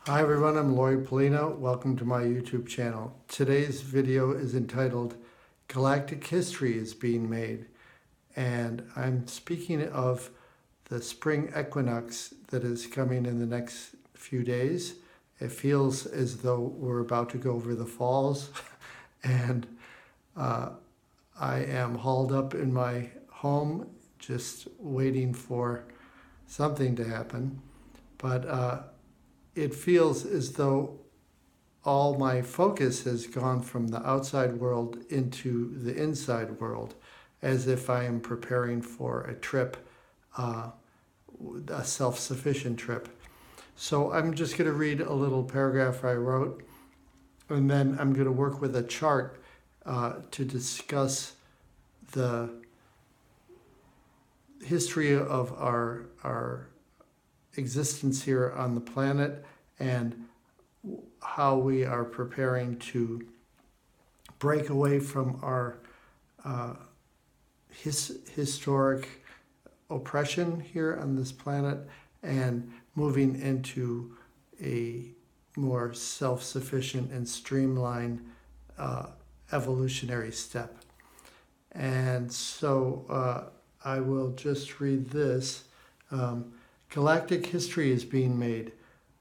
Hi everyone, I'm Lloyd Polino. Welcome to my YouTube channel. Today's video is entitled Galactic History is Being Made, and I'm speaking of the spring equinox that is coming in the next few days. It feels as though we're about to go over the falls and I am hauled up in my home just waiting for something to happen. But it feels as though all my focus has gone from the outside world into the inside world, as if I am preparing for a trip, a self-sufficient trip. So I'm just going to read a little paragraph I wrote, and then I'm going to work with a chart to discuss the history of our existence here on the planet and how we are preparing to break away from our historic oppression here on this planet and moving into a more self-sufficient and streamlined evolutionary step. And so I will just read this. Galactic history is being made.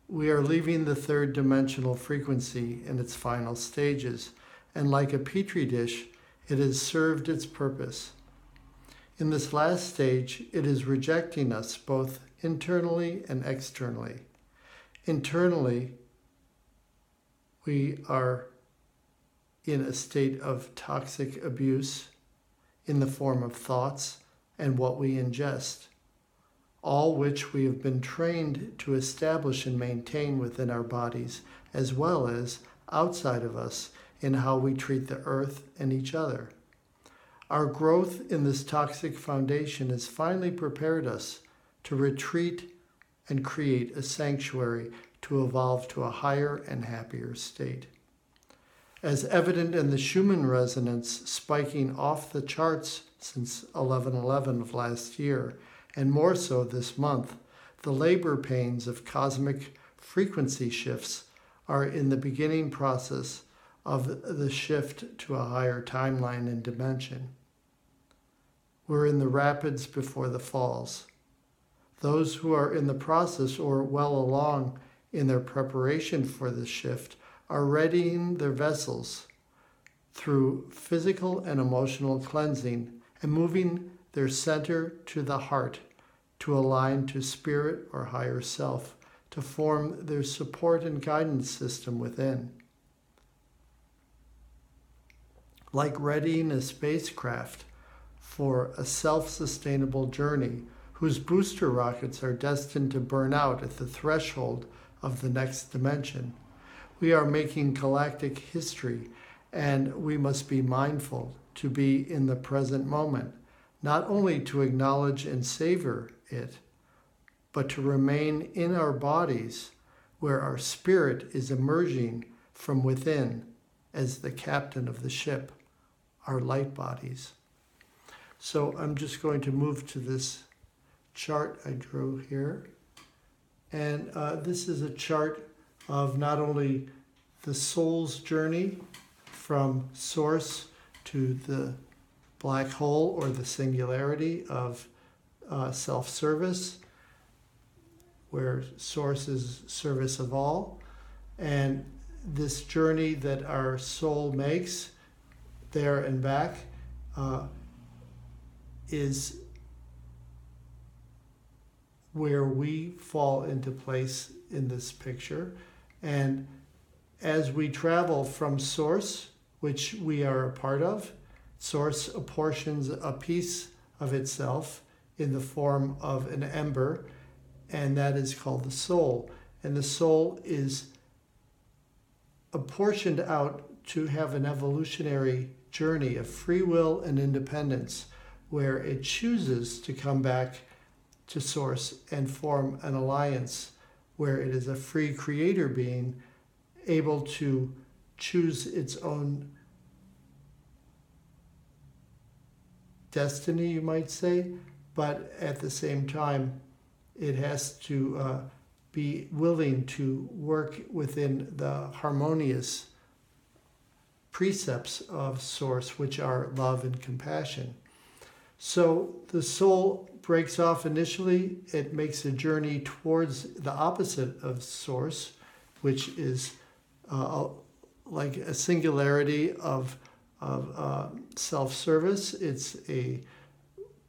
We are leaving the third dimensional frequency in its final stages, and like a Petri dish, it has served its purpose. In this last stage, it is rejecting us both internally and externally. Internally, we are in a state of toxic abuse in the form of thoughts and what we ingest, all which we have been trained to establish and maintain within our bodies, as well as outside of us in how we treat the earth and each other. Our growth in this toxic foundation has finally prepared us to retreat and create a sanctuary to evolve to a higher and happier state. As evident in the Schumann Resonance spiking off the charts since 11/11 of last year, and more so this month, the labor pains of cosmic frequency shifts are in the beginning process of the shift to a higher timeline and dimension. We're in the rapids before the falls. Those who are in the process or well along in their preparation for the shift are readying their vessels through physical and emotional cleansing and moving their center to the heart, to align to spirit or higher self, to form their support and guidance system within. Like readying a spacecraft for a self-sustainable journey whose booster rockets are destined to burn out at the threshold of the next dimension, we are making galactic history, and we must be mindful to be in the present moment, not only to acknowledge and savor it, but to remain in our bodies where our spirit is emerging from within as the captain of the ship, our light bodies. So I'm just going to move to this chart I drew here. And this is a chart of not only the soul's journey from source to the black hole or the singularity of self-service, where source is service of all. And this journey that our soul makes there and back is where we fall into place in this picture. And as we travel from source, which we are a part of, source apportions a piece of itself in the form of an ember, and that is called the soul. And the soul is apportioned out to have an evolutionary journey of free will and independence, where it chooses to come back to source and form an alliance where it is a free creator being able to choose its own destiny, you might say, but at the same time, it has to be willing to work within the harmonious precepts of Source, which are love and compassion. So the soul breaks off initially. It makes a journey towards the opposite of Source, which is like a singularity of self-service. It's a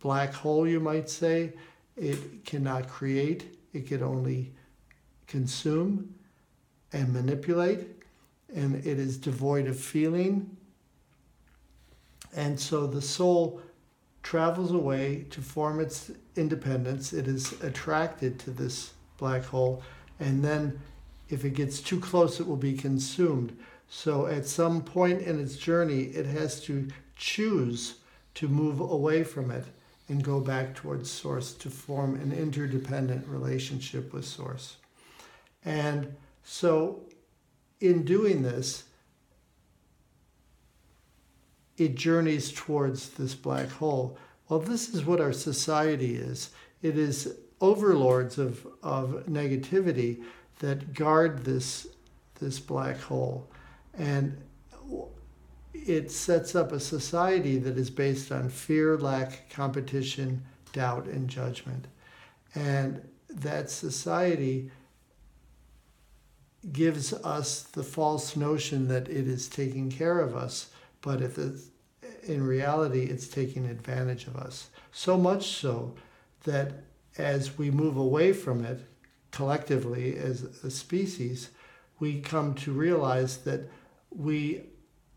black hole, you might say. It cannot create. It can only consume and manipulate. And it is devoid of feeling. And so the soul travels away to form its independence. It is attracted to this black hole. And then if it gets too close, it will be consumed. So at some point in its journey, it has to choose to move away from it and go back towards Source to form an interdependent relationship with Source. And so in doing this, it journeys towards this black hole. Well, this is what our society is. It is overlords of negativity that guard this black hole. And it sets up a society that is based on fear, lack, competition, doubt, and judgment. And that society gives us the false notion that it is taking care of us, but in reality, it's taking advantage of us. So much so that as we move away from it, collectively as a species, we come to realize that we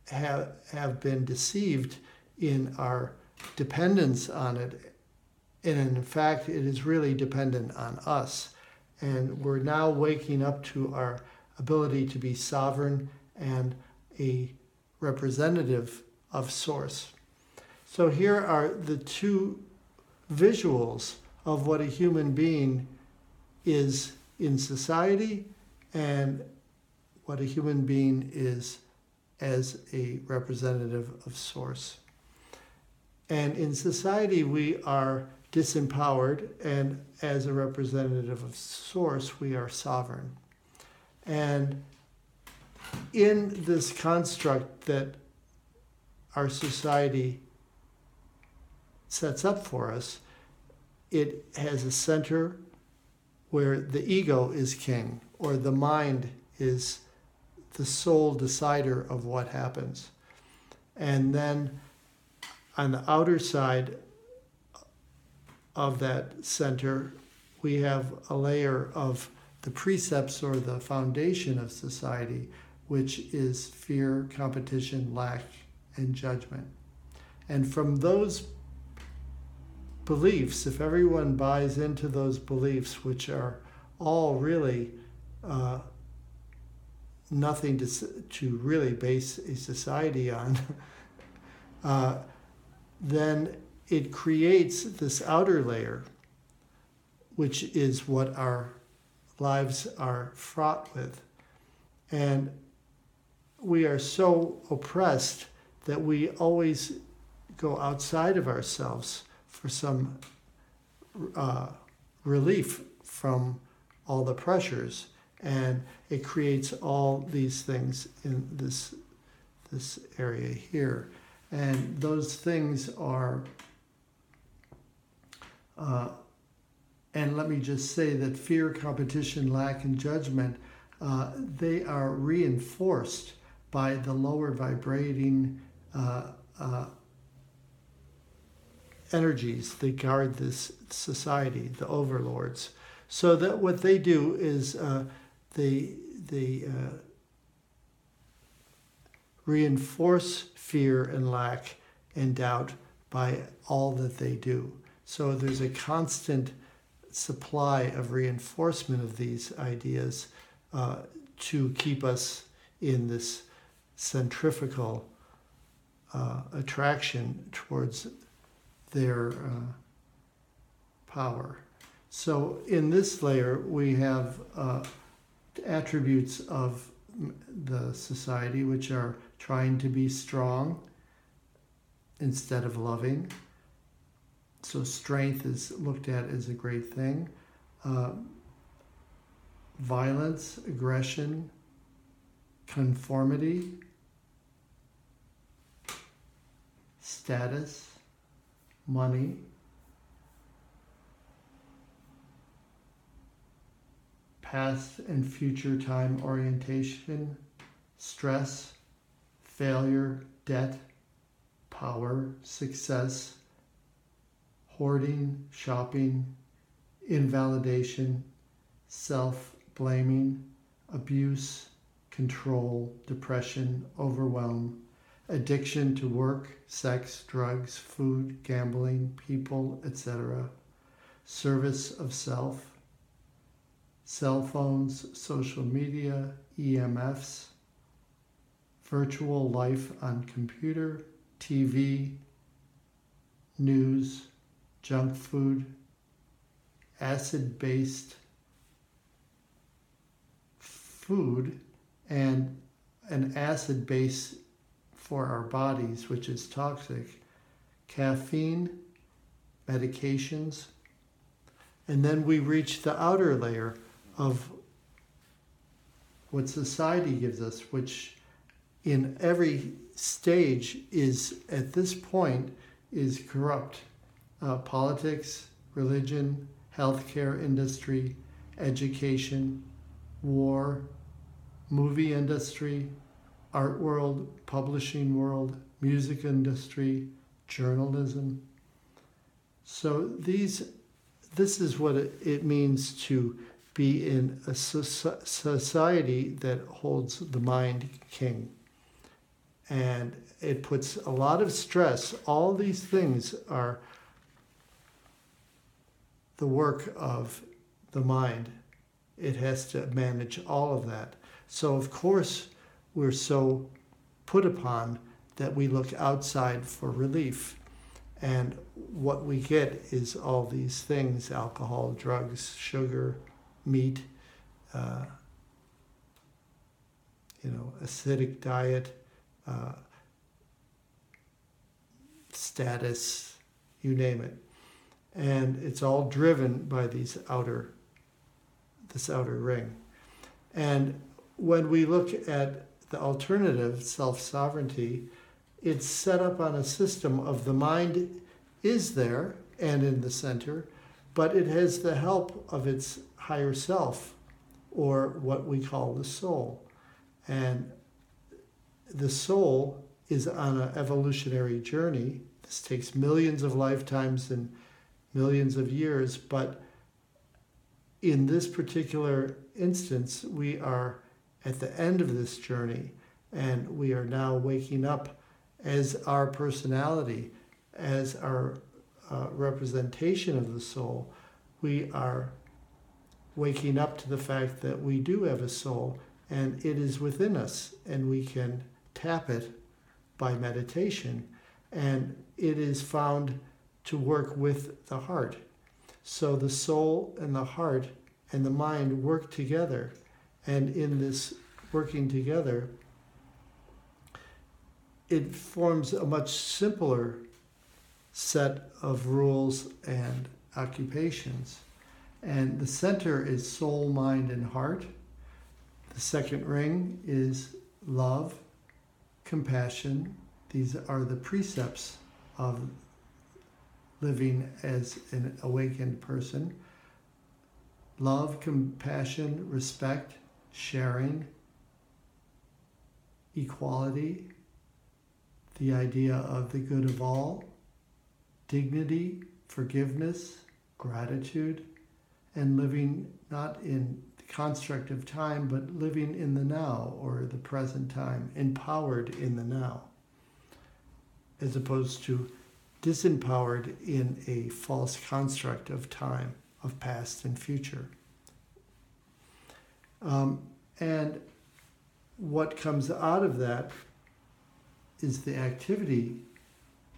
have been deceived in our dependence on it. And in fact, it is really dependent on us. And we're now waking up to our ability to be sovereign and a representative of Source. So here are the two visuals of what a human being is in society and what a human being is as a representative of Source. And in society, we are disempowered, and as a representative of Source, we are sovereign. And in this construct that our society sets up for us, it has a center where the ego is king, or the mind is the sole decider of what happens. And then on the outer side of that center, we have a layer of the precepts or the foundation of society, which is fear, competition, lack, and judgment. And from those beliefs, if everyone buys into those beliefs, which are all really nothing to really base a society on, then it creates this outer layer, which is what our lives are fraught with. And we are so oppressed that we always go outside of ourselves for some relief from all the pressures. And it creates all these things in this area here. And those things are, and let me just say that fear, competition, lack, and judgment, they are reinforced by the lower vibrating energies that guard this society, the overlords. So that what they do is they reinforce fear and lack and doubt by all that they do. So there's a constant supply of reinforcement of these ideas to keep us in this centrifugal attraction towards their power. So in this layer, we have attributes of the society, which are trying to be strong instead of loving. So strength is looked at as a great thing. violence, aggression, conformity, status, money, past and future time orientation, stress, failure, debt, power, success, hoarding, shopping, invalidation, self-blaming, abuse, control, depression, overwhelm, addiction to work, sex, drugs, food, gambling, people, etc., service of self, cell phones, social media, EMFs, virtual life on computer, TV, news, junk food, acid-based food, and an acid base for our bodies, which is toxic, caffeine, medications, and then we reach the outer layer of what society gives us, which in every stage is, at this point, is corrupt. Politics, religion, healthcare industry, education, war, movie industry, art world, publishing world, music industry, journalism. So this is what it means to be in a society that holds the mind king. And it puts a lot of stress. All these things are the work of the mind. It has to manage all of that. So of course we're so put upon that we look outside for relief. And what we get is all these things: alcohol, drugs, sugar, meat, acidic diet, status, you name it. And it's all driven by this outer ring. And when we look at the alternative, self-sovereignty, it's set up on a system of the mind is there and in the center, but it has the help of its higher self, or what we call the soul. And the soul is on an evolutionary journey. This takes millions of lifetimes and millions of years, but in this particular instance, we are at the end of this journey, and we are now waking up as our personality, as our representation of the soul. We are waking up to the fact that we do have a soul, and it is within us, and we can tap it by meditation, and it is found to work with the heart. So the soul and the heart and the mind work together, and in this working together, it forms a much simpler set of rules and occupations. And the center is soul, mind, and heart. The second ring is love, compassion. These are the precepts of living as an awakened person. Love, compassion, respect, sharing, equality, the idea of the good of all, dignity, forgiveness, gratitude, and living not in the construct of time, but living in the now, or the present time, empowered in the now, as opposed to disempowered in a false construct of time, of past and future. And what comes out of that is the activity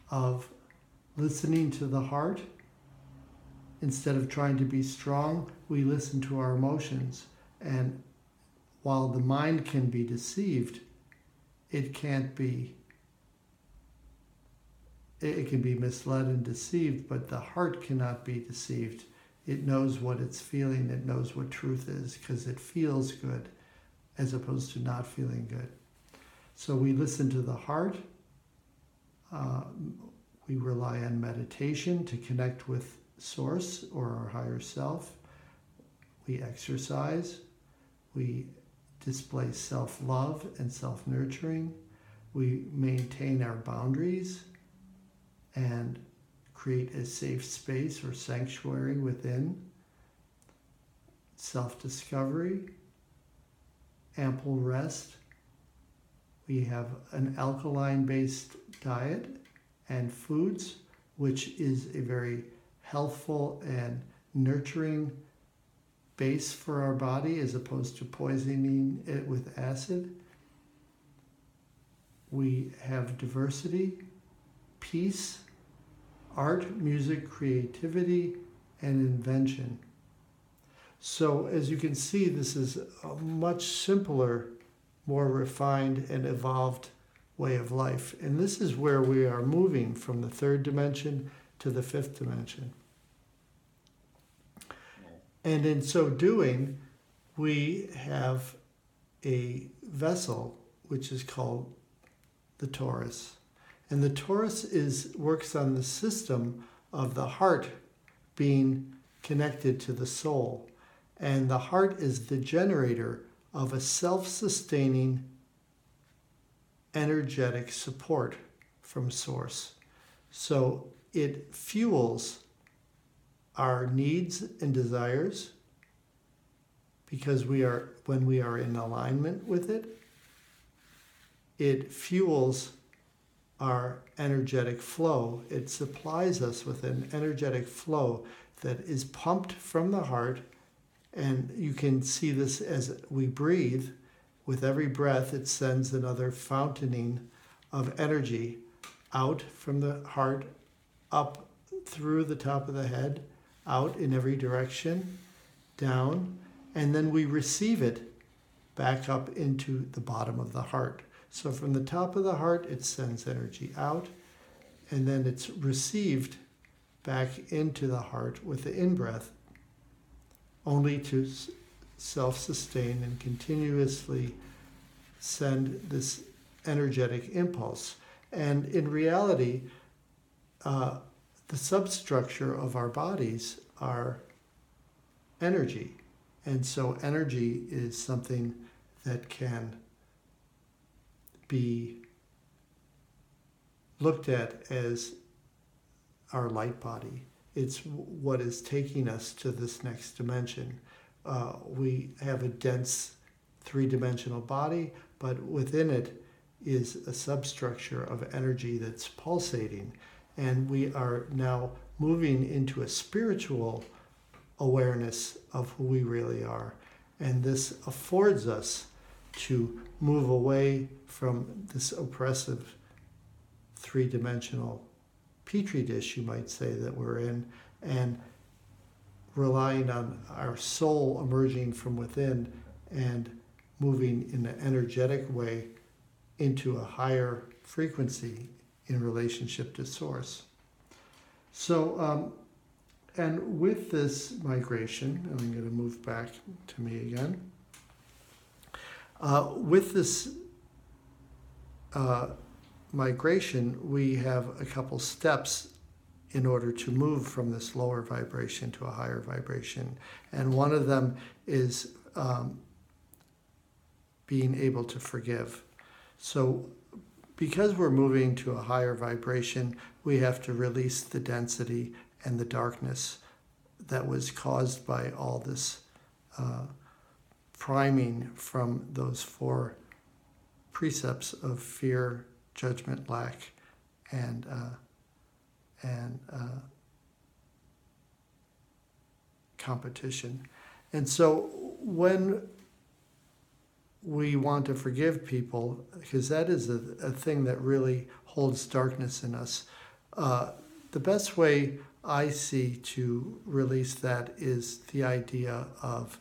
of listening to the heart. Instead of trying to be strong, we listen to our emotions. And while the mind can be deceived, it can be misled and deceived, but the heart cannot be deceived. It knows what it's feeling. It knows what truth is because it feels good as opposed to not feeling good. So we listen to the heart. We rely on meditation to connect with Source or our higher self. We exercise. We display self-love and self-nurturing. We maintain our boundaries and create a safe space or sanctuary within. Self-discovery, ample rest. We have an alkaline-based diet and foods, which is a very healthful and nurturing base for our body as opposed to poisoning it with acid. We have diversity, peace, art, music, creativity, and invention. So as you can see, this is a much simpler, more refined and evolved way of life. And this is where we are moving from the third dimension to the fifth dimension. And in so doing, we have a vessel which is called the Taurus. And the Taurus works on the system of the heart being connected to the soul. And the heart is the generator of a self-sustaining energetic support from Source. So it fuels our needs and desires because when we are in alignment with it, it fuels our energetic flow. It supplies us with an energetic flow that is pumped from the heart. And you can see this as we breathe. With every breath, it sends another fountaining of energy out from the heart, up through the top of the head, out in every direction, down, and then we receive it back up into the bottom of the heart. So from the top of the heart, it sends energy out, and then it's received back into the heart with the in-breath, only to self-sustain and continuously send this energetic impulse. And in reality, the substructure of our bodies are energy. And so energy is something that can be looked at as our light body. It's what is taking us to this next dimension. We have a dense three-dimensional body, but within it is a substructure of energy that's pulsating. And we are now moving into a spiritual awareness of who we really are. And this affords us to move away from this oppressive three-dimensional Petri dish, you might say, that we're in, and relying on our soul emerging from within and moving in an energetic way into a higher frequency in relationship to Source. So, and with this migration, and I'm going to move back to me again, with this migration, we have a couple steps in order to move from this lower vibration to a higher vibration. And one of them is being able to forgive. So because we're moving to a higher vibration, we have to release the density and the darkness that was caused by all this priming from those four precepts of fear, judgment, lack, and competition. And so when we want to forgive people, because that is a thing that really holds darkness in us, the best way I see to release that is the idea of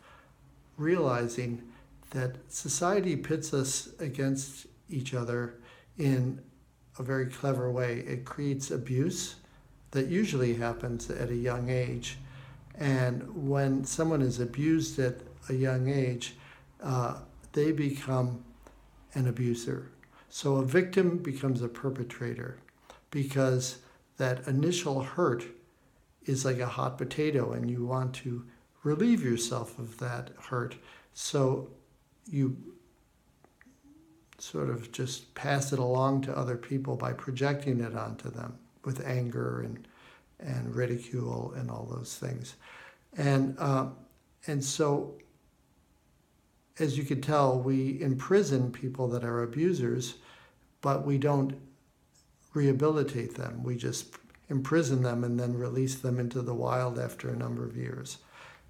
realizing that society pits us against each other in a very clever way. It creates abuse that usually happens at a young age. And when someone is abused at a young age, they become an abuser. So a victim becomes a perpetrator because that initial hurt is like a hot potato and you want to relieve yourself of that hurt. So you sort of just pass it along to other people by projecting it onto them with anger and ridicule and all those things. And so, as you can tell, we imprison people that are abusers, but we don't rehabilitate them. We just imprison them and then release them into the wild after a number of years.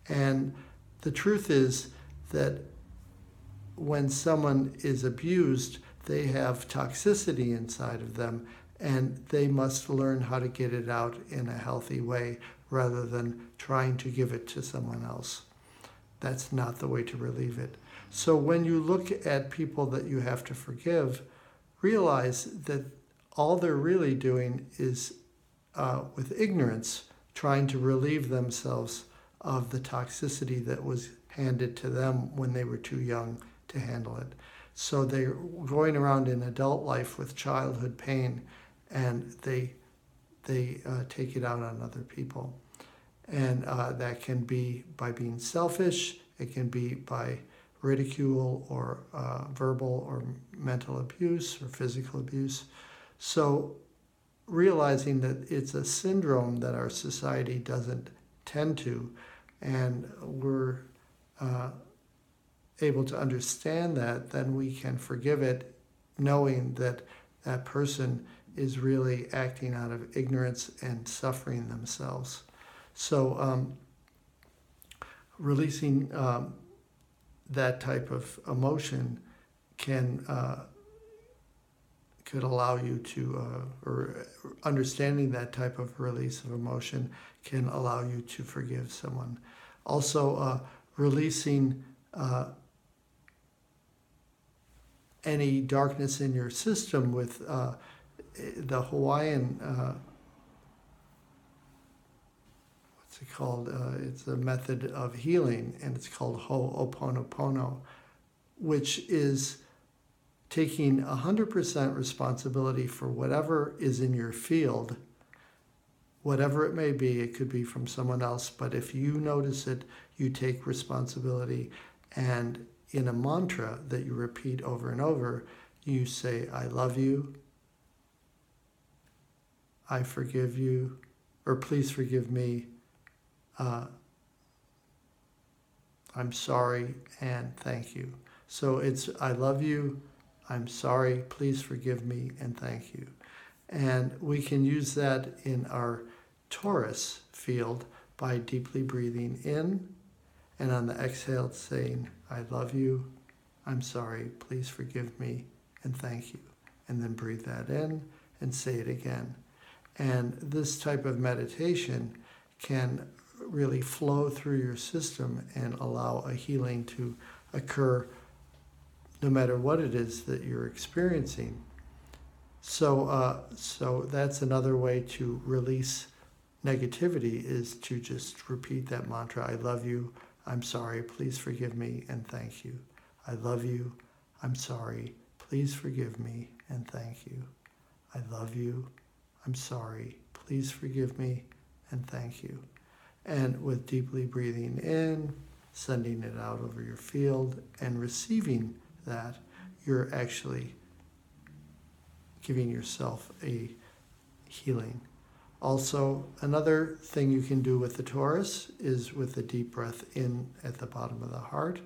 And the truth is that when someone is abused, they have toxicity inside of them, and they must learn how to get it out in a healthy way rather than trying to give it to someone else. That's not the way to relieve it. So when you look at people that you have to forgive, realize that all they're really doing is, with ignorance, trying to relieve themselves of the toxicity that was handed to them when they were too young to handle it. So they're going around in adult life with childhood pain, and they take it out on other people. And that can be by being selfish, it can be by ridicule or verbal or mental abuse or physical abuse. So realizing that it's a syndrome that our society doesn't tend to, and we're able to understand that, then we can forgive it, knowing that that person is really acting out of ignorance and suffering themselves. So releasing that type of emotion could allow you to, or understanding that type of release of emotion can allow you to forgive someone. Also, releasing any darkness in your system with the Hawaiian, what's it called? It's a method of healing, and it's called Ho'oponopono, which is taking 100% responsibility for whatever is in your field, whatever it may be. It could be from someone else, but if you notice it, you take responsibility, and in a mantra that you repeat over and over, you say, I love you, I forgive you, or please forgive me, I'm sorry, and thank you. So it's, I love you, I'm sorry, please forgive me, and thank you. And we can use that in our Taurus field by deeply breathing in, and on the exhale saying, I love you, I'm sorry, please forgive me, and thank you. And then breathe that in and say it again. And this type of meditation can really flow through your system and allow a healing to occur no matter what it is that you're experiencing. So that's another way to release negativity, is to just repeat that mantra, I love you, I'm sorry, please forgive me, and thank you. I love you, I'm sorry, please forgive me, and thank you. I love you, I'm sorry, please forgive me, and thank you. And with deeply breathing in, sending it out over your field, and receiving that, you're actually giving yourself a healing. Also, another thing you can do with the Taurus is with a deep breath in at the bottom of the heart,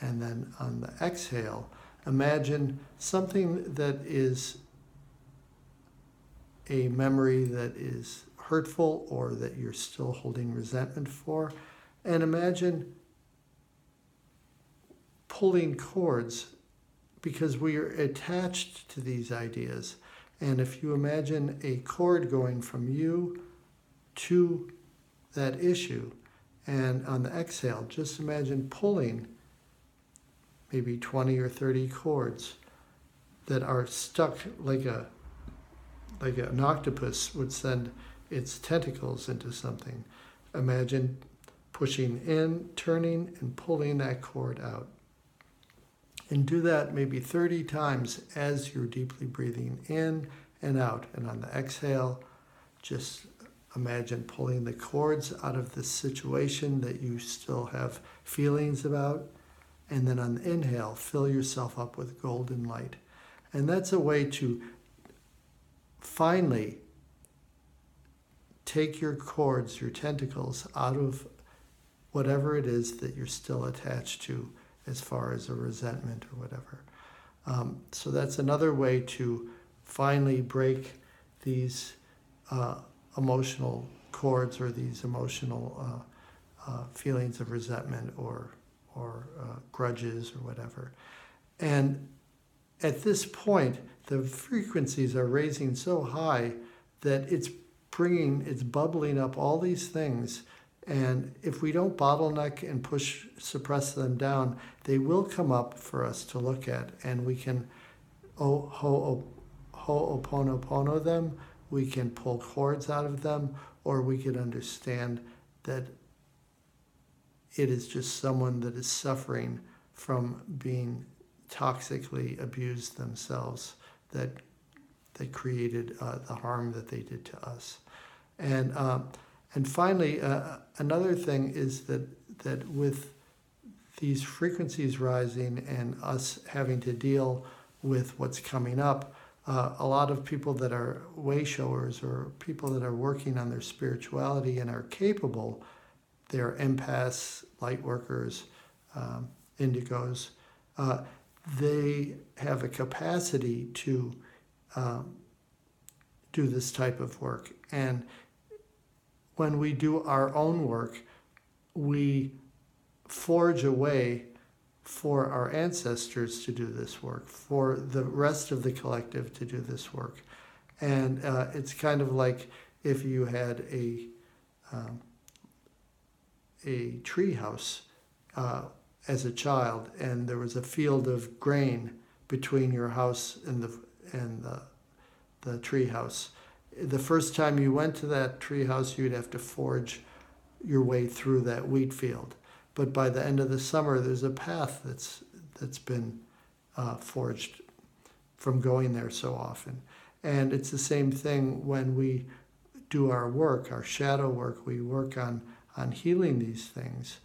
and then on the exhale, imagine something that is a memory that is hurtful or that you're still holding resentment for, and imagine pulling cords, because we are attached to these ideas. And if you imagine a cord going from you to that issue, and on the exhale, just imagine pulling maybe 20 or 30 cords that are stuck like an octopus would send its tentacles into something. Imagine pushing in, turning, and pulling that cord out. And do that maybe 30 times as you're deeply breathing in and out. And on the exhale, just imagine pulling the cords out of this situation that you still have feelings about. And then on the inhale, fill yourself up with golden light. And that's a way to finally take your cords, your tentacles, out of whatever it is that you're still attached to as far as a resentment or whatever. So that's another way to finally break these emotional cords or these emotional feelings of resentment or grudges or whatever. And at this point, the frequencies are raising so high that it's bubbling up all these things. And if we don't bottleneck and suppress them down, they will come up for us to look at, and we can ho'oponopono them, we can pull cords out of them, or we can understand that it is just someone that is suffering from being toxically abused themselves that created the harm that they did to us. And finally, another thing is that with these frequencies rising and us having to deal with what's coming up, a lot of people that are way showers or people that are working on their spirituality and are capable, they're empaths, light workers, indigos, they have a capacity to do this type of work. And when we do our own work, we forge a way for our ancestors to do this work, for the rest of the collective to do this work. And it's kind of like if you had a tree house as a child, and there was a field of grain between your house and the tree house. The first time you went to that tree house, you'd have to forge your way through that wheat field. But by the end of the summer, there's a path that's been forged from going there so often. And it's the same thing when we do our work, our shadow work, we work on healing these things.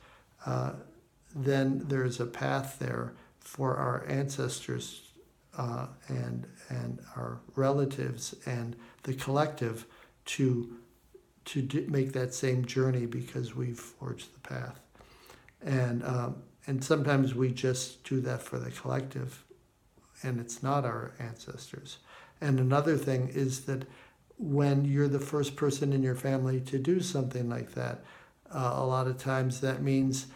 Then there's a path there for our ancestors and our relatives and the collective to make that same journey because we've forged the path. And sometimes we just do that for the collective, and it's not our ancestors. And another thing is that when you're the first person in your family to do something like that, a lot of times that means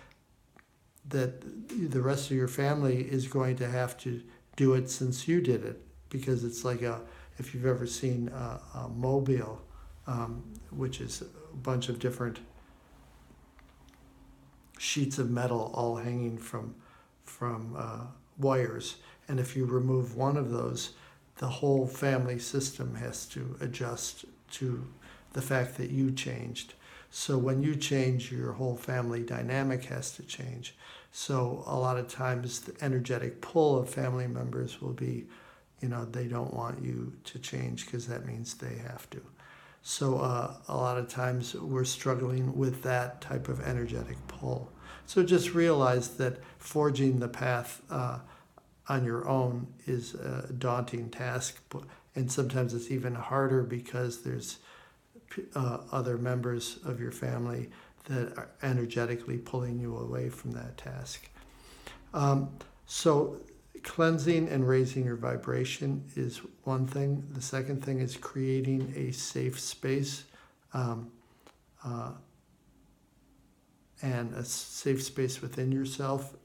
that the rest of your family is going to have to do it since you did it, because it's like if you've ever seen a mobile, which is a bunch of different sheets of metal all hanging from wires, and if you remove one of those, the whole family system has to adjust to the fact that you changed. So when you change, your whole family dynamic has to change. So a lot of times the energetic pull of family members will be, they don't want you to change because that means they have to. So a lot of times we're struggling with that type of energetic pull. So just realize that forging the path on your own is a daunting task, and sometimes it's even harder because there's other members of your family that are energetically pulling you away from that task. So cleansing and raising your vibration is one thing. The second thing is creating a safe space and a safe space within yourself,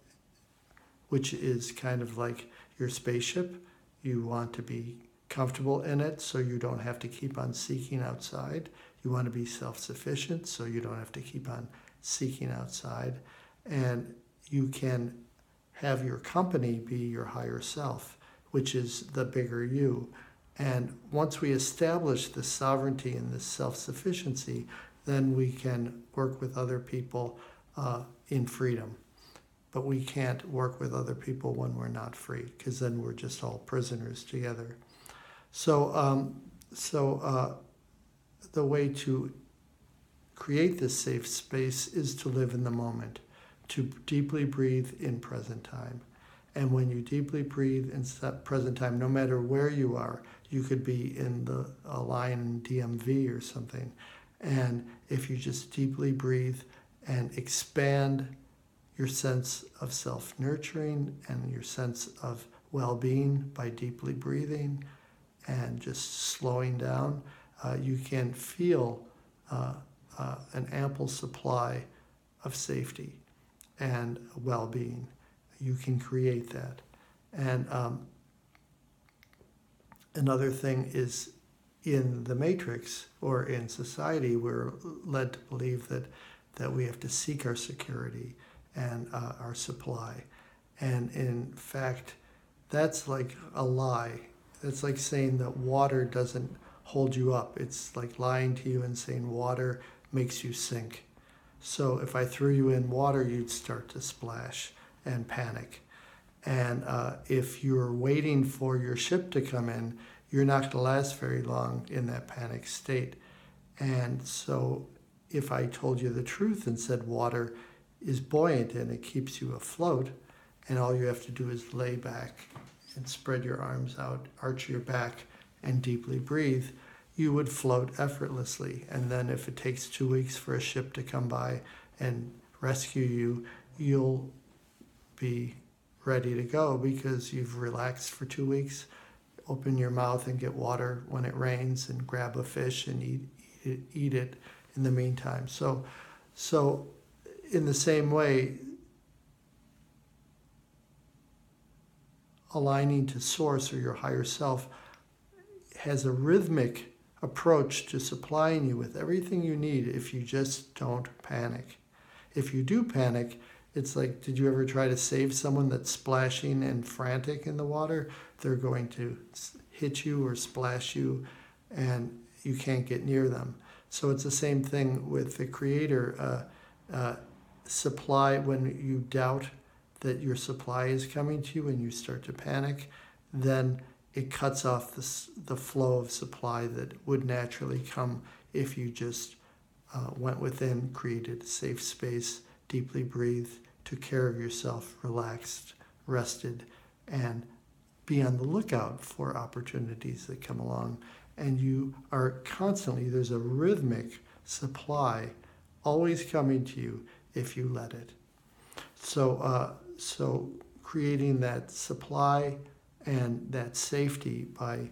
which is kind of like your spaceship. You want to be comfortable in it so you don't have to keep on seeking outside. You want to be self-sufficient so you don't have to keep on seeking outside. And you can have your company be your higher self, which is the bigger you. And once we establish this sovereignty and this self-sufficiency, then we can work with other people in freedom. But we can't work with other people when we're not free, because then we're just all prisoners together. So the way to create this safe space is to live in the moment, to deeply breathe in present time. And when you deeply breathe in present time, no matter where you are, you could be in a line DMV or something. And if you just deeply breathe and expand your sense of self-nurturing and your sense of well-being by deeply breathing and just slowing down, you can feel an ample supply of safety and well-being. You can create that. And another thing is, in the matrix or in society, we're led to believe that we have to seek our security and our supply. And in fact, that's like a lie. It's like saying that water doesn't hold you up. It's like lying to you and saying water makes you sink. So if I threw you in water, you'd start to splash and panic. And if you're waiting for your ship to come in, you're not going to last very long in that panic state. And so if I told you the truth and said water is buoyant and it keeps you afloat, and all you have to do is lay back and spread your arms out, arch your back, and deeply breathe, you would float effortlessly. And then if it takes 2 weeks for a ship to come by and rescue you, you'll be ready to go because you've relaxed for 2 weeks. Open your mouth and get water when it rains and grab a fish and eat it in the meantime. So in the same way, aligning to source or your higher self has a rhythmic approach to supplying you with everything you need if you just don't panic. If you do panic, it's like, did you ever try to save someone that's splashing and frantic in the water? They're going to hit you or splash you, and you can't get near them. So it's the same thing with the Creator. Supply, when you doubt that your supply is coming to you and you start to panic, then it cuts off the flow of supply that would naturally come if you just went within, created a safe space, deeply breathed, took care of yourself, relaxed, rested, and be on the lookout for opportunities that come along. And you are constantly, there's a rhythmic supply always coming to you if you let it. So creating that supply and that safety by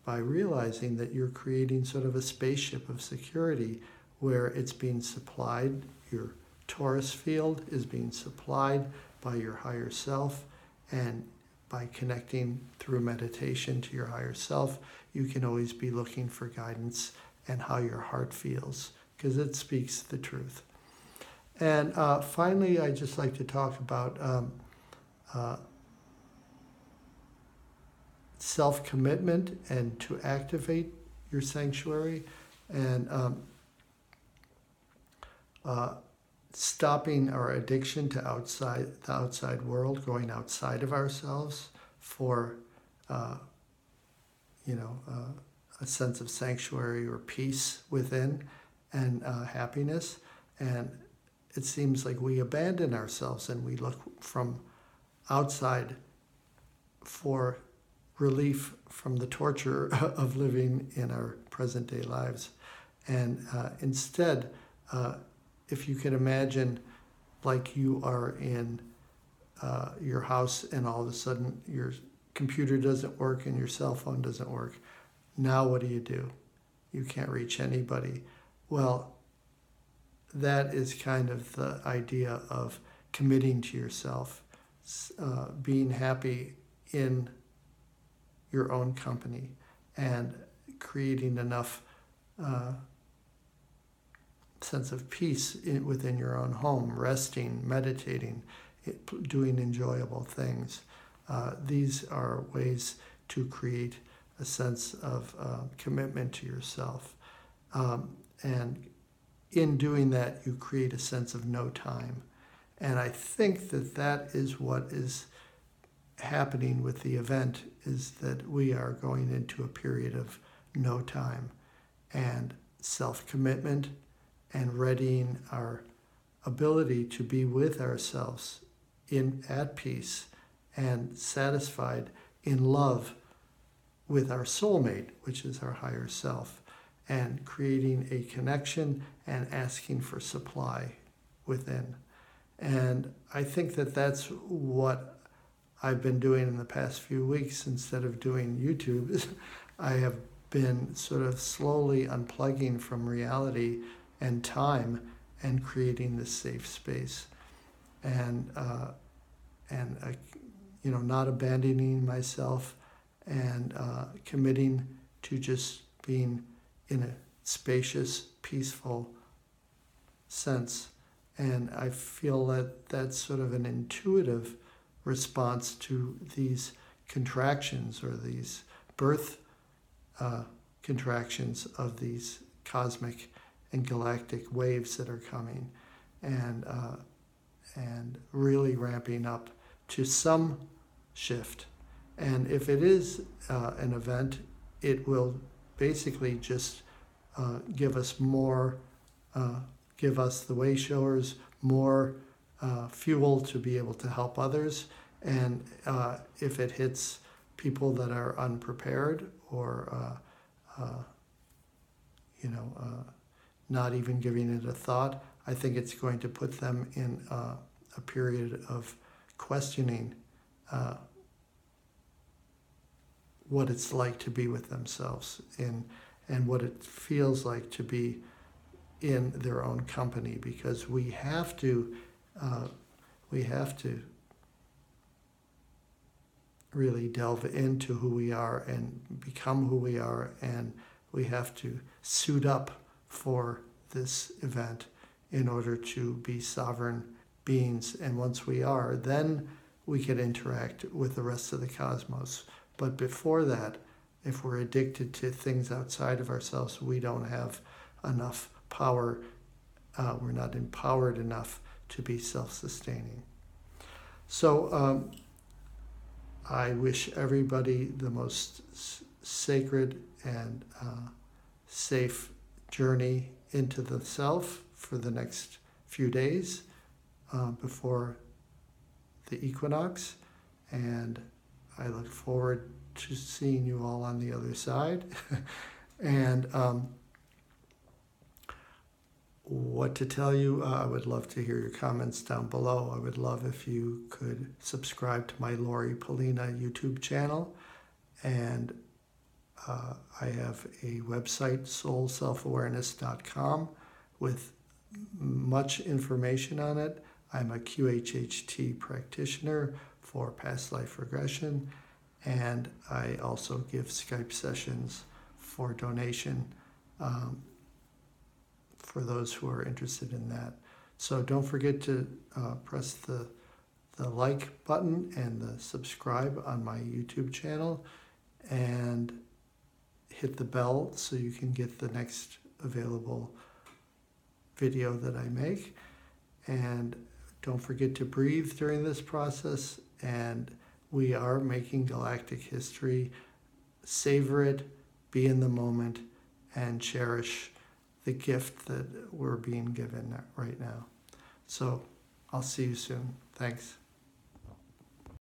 realizing that you're creating sort of a spaceship of security where it's being supplied, your Taurus field is being supplied by your higher self, and by connecting through meditation to your higher self, you can always be looking for guidance and how your heart feels, because it speaks the truth. And finally, I'd just like to talk about self-commitment and to activate your sanctuary, and stopping our addiction to the outside world, going outside of ourselves for a sense of sanctuary or peace within and happiness. And it seems like we abandon ourselves and we look from outside for relief from the torture of living in our present day lives. And instead, if you can imagine like you are in your house and all of a sudden your computer doesn't work and your cell phone doesn't work. Now what do? You can't reach anybody. Well, that is kind of the idea of committing to yourself, being happy in your own company and creating enough sense of peace within your own home, resting, meditating, doing enjoyable things. These are ways to create a sense of commitment to yourself. And in doing that, you create a sense of no time. And I think that that is what is happening with the event, is that we are going into a period of no time and self-commitment and readying our ability to be with ourselves at peace and satisfied in love with our soulmate, which is our higher self, and creating a connection and asking for supply within. And I think that that's what I've been doing in the past few weeks. Instead of doing YouTube, I have been sort of slowly unplugging from reality and time and creating this safe space. And not abandoning myself, and committing to just being in a spacious, peaceful sense. And I feel that that's sort of an intuitive response to these contractions, or these birth contractions of these cosmic and galactic waves that are coming, and really ramping up to some shift. And if it is an event, it will basically just give us more, give us, the way showers, more fuel to be able to help others. And if it hits people that are unprepared, or not even giving it a thought, I think it's going to put them in a period of questioning what it's like to be with themselves, and what it feels like to be in their own company, because we have to really delve into who we are and become who we are, and we have to suit up for this event in order to be sovereign beings. And once we are, then we can interact with the rest of the cosmos. But before that, if we're addicted to things outside of ourselves, we don't have enough power. We're not empowered enough to be self-sustaining. So I wish everybody the most sacred and safe journey into the self for the next few days before the equinox. And I look forward to seeing you all on the other side. And what to tell you, I would love to hear your comments down below. I would love if you could subscribe to my Lori Polina YouTube channel. And I have a website, soulselfawareness.com, with much information on it. I'm a QHHT practitioner for past life regression, and I also give Skype sessions for donation for those who are interested in that. So don't forget to press the like button and the subscribe on my YouTube channel, and hit the bell so you can get the next available video that I make. And don't forget to breathe during this process. And we are making galactic history. Savor it, be in the moment, and cherish the gift that we're being given right now. So I'll see you soon. Thanks.